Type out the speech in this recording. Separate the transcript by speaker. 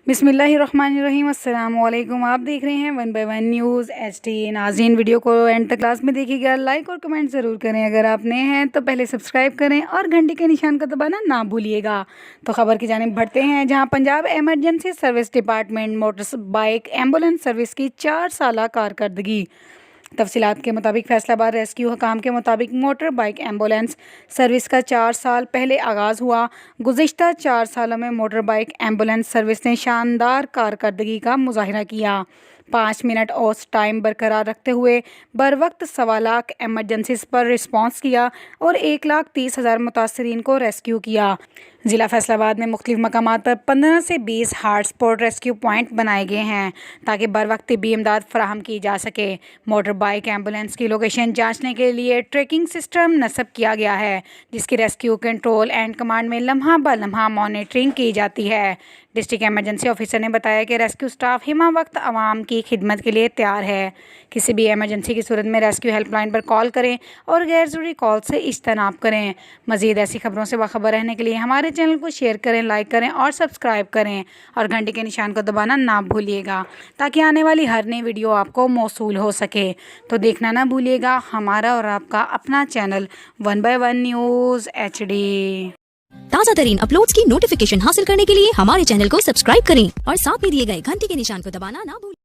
Speaker 1: बिस्मिल्लाहिर्रहमानिर्रहीम। अस्सलाम वालेकुम। आप देख रहे हैं 1 बाय 1 न्यूज़ HD। नाज़रीन, वीडियो को एंड तक क्लास में देखिएगा, लाइक और कमेंट ज़रूर करें। अगर आप नए हैं तो पहले सब्सक्राइब करें और घंटी के निशान को दबाना ना भूलिएगा। तो ख़बर की जानिब बढ़ते हैं, जहां Punjab emergency service department motor bike ambulance service की 4 साला कारकर्दगी। तफसीलात के मुताबिक फैसलाबाद रेस्क्यू हकाम के मुताबिक मोटर बाइक एम्बुलेंस सर्विस का 4 साल पहले आगाज़ हुआ। गुज़िश्ता 4 सालों में मोटर बाइक एम्बुलेंस सर्विस ने शानदार कारकर्दगी का मुजाहिरा किया। 5 मिनट औसत टाइम बरकरार रखते हुए बर वक्त 1.25 लाख एमरजेंसीज पर रिस्पॉन्स किया और 1,30,000 मुतासरीन को रेस्क्यू किया। ज़िला फैसलाबाद में मुख्तलिफ मकामात पर 15 से 20 हार्ट स्पॉट रेस्क्यू पॉइंट बनाए गए हैं ताकि बर वक्त तिब्बी इमदाद फराहम की जा सके। मोटर बाइक एम्बुलेंस की लोकेशन जांचने के लिए ट्रैकिंग सिस्टम नस्ब किया गया है, जिसकी रेस्क्यू कंट्रोल एंड कमांड में लम्हा ब लम्हा मॉनिटरिंग की जाती है। डिस्ट्रिक्ट एमरजेंसी ऑफिसर ने बताया कि रेस्क्यू स्टाफ हिमा वक्त आवाम की खिदमत के लिए तैयार है। किसी भी एमरजेंसी की सूरत में रेस्क्यू हेल्पलाइन पर कॉल करें और गैर ज़रूरी कॉल से इज्तनाब करें। मज़ीद ऐसी खबरों से बाखबर रहने के लिए हमारे चैनल को शेयर करें, लाइक करें और सब्सक्राइब करें और घंटे के निशान को दबाना ना भूलिएगा ताकि आने वाली हर नई वीडियो आपको मौसूल हो सके। तो देखना ना भूलिएगा हमारा और आपका अपना चैनल 1 बाय 1 न्यूज़ HD।
Speaker 2: ताज़ा तरीन अपलोड्स की नोटिफिकेशन हासिल करने के लिए हमारे चैनल को सब्सक्राइब करें और साथ में दिए गए घंटी के निशान को दबाना ना भूलें।